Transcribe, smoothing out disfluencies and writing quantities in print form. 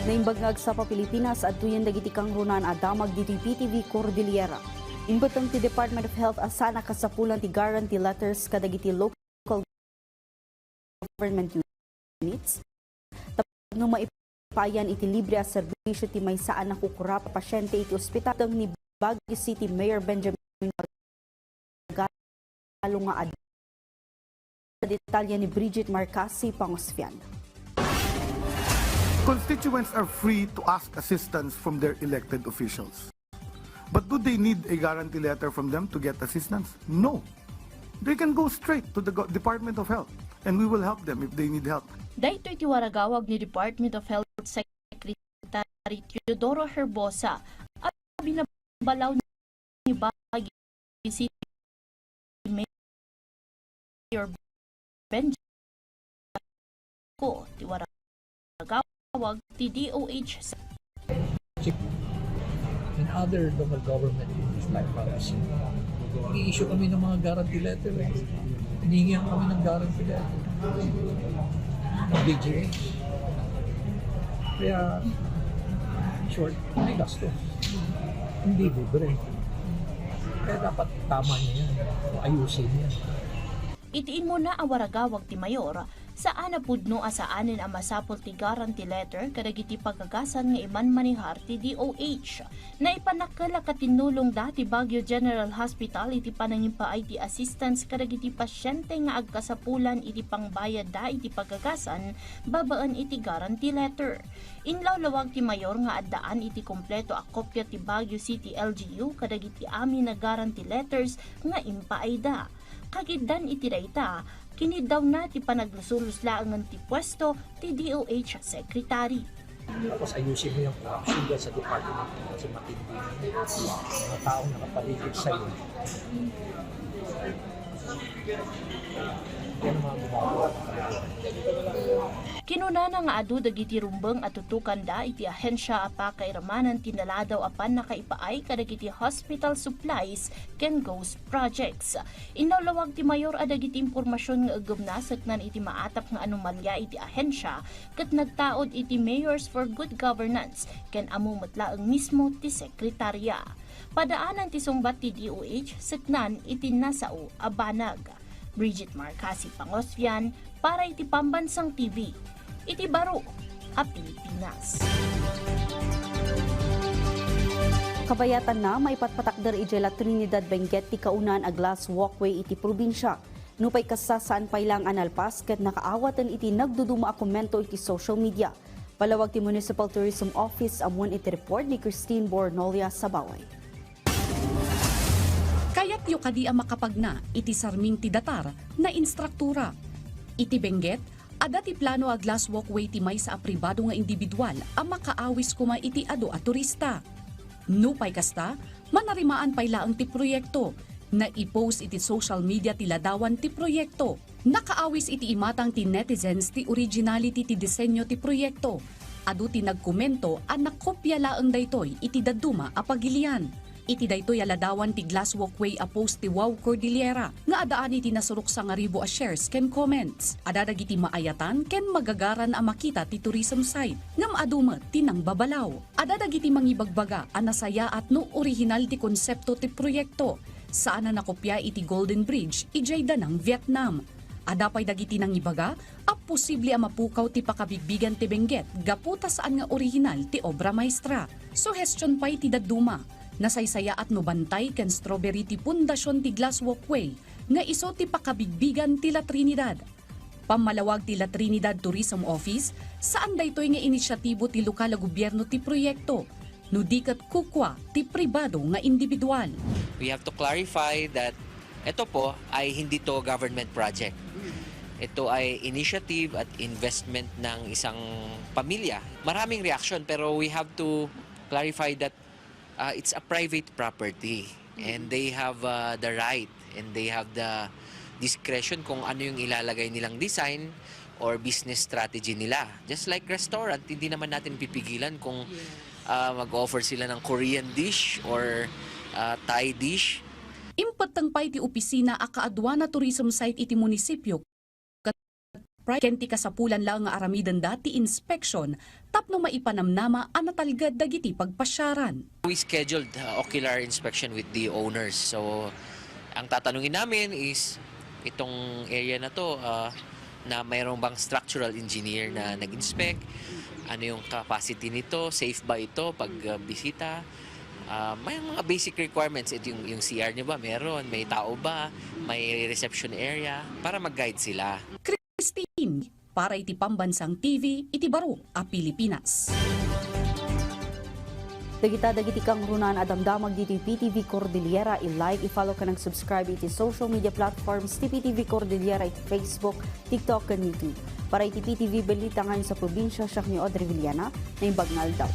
Naimbagngag sa Pilipinas at tuyan dagiti kang runan adamag dito'y PTV Cordillera. Inbutang ti Department of Health asana kasapulan ti guarantee letters kadagiti local government units. Tapos no maipayan iti libre a serbisyo ti may saan nakukura pa pasyente iti ospital ni Baguio City Mayor Benjamin Galo nga detalya ni Bridget Marcasi Pangosfian. Constituents are free to ask assistance from their elected officials. But do they need a guarantee letter from them to get assistance? No. They can go straight to the Department of Health and we will help them if they need help. Daytoy ti waragawag ni Department of Health Secretary Teodoro Herbosa at binabalaw ni Baguio City Mayor Benjamin ko ti waragawag ti DOH and other local government units like Pangasinan. I-issue kami ng mga guarantee letter. Hinihingihan kami ng guarantee letter. Ng BGH. Kaya, short, may gastos. Hindi libre. Kaya dapat tama niya yan. Ayusin niya. Itiin mo na ang waragawag ti Mayor saan na pudno asaanin ang masapol ti guarantee letter kadagiti pagkagasan nga iman manihar ti DOH na ipanakala katinulong dati Baguio General Hospital iti panangimpaay ti assistance kadagiti pasyente nga agkasapulan iti pangbayad da iti pagkagasan babaan iti guarantee letter. Inlawlawag ti Mayor nga addaan iti kompleto a kopya ti Baguio City LGU kadagiti amin na guarantee letters nga impaay da. Kagiddan iti dayta, kini daw na ti panaglusuluslaan ti pwesto ti DOH Secretary. Tapos ayusin mo yung corruption dyan sa department kasi matindi mga taong nakapaligid sa'yo. Yan ang mga gumagawa. Kinuna na nga adu dagiti rumbeng at tutukan da iti ahensya apa kairamanan tinaladaw apan nakaipaay kadagiti hospital supplies ken ghost projects. Inawlawag ti Mayor adagiti impormasyon nga agumnasak nan iti maatap nga anomalya iti ahensya ket nagtaod iti Mayors for Good Governance ken amumutlaeng mismo ti sekretarya. Padaanan ti sungbat ti DOH seknan iti nasao a banag. Bridget Marcasi Pangosfian para iti Pambansang TV. Iti baro a Pilipinas. Kabayatan na may patpatakder ijay la Trinidad Benguet ti kaunan a glass walkway iti probinsya. Nupay kasasaan pailang analpas ket nakaawatan iti nagduduma a komento iti social media. Palawag ti Municipal Tourism Office amon iti report ni Christine Bornolia sa Baway. Kaya't yu kadi a makapagna iti sarming ti datar na instruktura. Iti Benguet, ada ti plano a glass walkway ti may sa pribado nga individual a makaawis kuma iti ado a turista. Nupay kasta, manarimaan paylaang ti proyekto na i-post iti social media ti ladawan ti proyekto. Nakaawis iti imatang ti netizens ti originality ti disenyo ti proyekto. Adu ti nagkomento a nakopya laeng daytoy iti daduma a pagilian. Iti daytoy aladawan ti glass walkway a post ti Wow Cordillera nga adaan iti nasurok sa nga ribo a shares ken comments. Adadag iti maayatan ken magagaran a makita ti tourism site ngam adumet ti nang babalaw. Adadag iti mangibagbaga a nasaya at no original ti konsepto ti proyekto saan na nakopya iti Golden Bridge ijay danang Vietnam. Adapay dagiti nang ibaga a posible a mapukaw ti pakabigbigan ti Benguet gaputa saan nga original ti obra maestra. Suhestyon pay ti daduma. Nasaysaya at nubantay ken strawberry ti pundasyon ti glass walkway nga iso ti pakabigbigan ti La Trinidad. Pamalawag ti La Trinidad Tourism Office saan daytoy nga inisyatibo ti lokal a gobyerno ti proyekto no diket kukwa ti pribado nga individual. We have to clarify that ito po ay hindi to government project. Ito ay initiative at investment ng isang pamilya. Maraming reaction pero we have to clarify that it's a private property and they have the right and they have the discretion kung ano yung ilalagay nilang design or business strategy nila. Just like restaurant, hindi naman natin pipigilan kung mag-offer sila ng Korean dish or Thai dish. Impatang pay ti opisina a kaadwana tourism site iti munisipyo Kenti kasapulan lang nga aramidan dati inspection, tapno maipanamnama anatalgad dagiti pagpasyaran. We scheduled ocular inspection with the owners. So, ang tatanungin namin is, itong area na to, na mayroong bang structural engineer na nag-inspect, ano yung capacity nito, safe ba ito pag bisita, may mga basic requirements. Ito yung CR niyo ba, meron, may tao ba, may reception area, para mag-guide sila. Christine, para iti Pambansang TV, iti Baro, a Pilipinas. Dagiti kang runan adamdamag dito PTV Cordillera. I-like, i-follow ka ng subscribe iti social media platforms ti PTV Cordillera iti Facebook, TikTok, and YouTube. Para iti PTV balita ngayon sa probinsya, siya ni Audrey Villana na Imbagnal daw.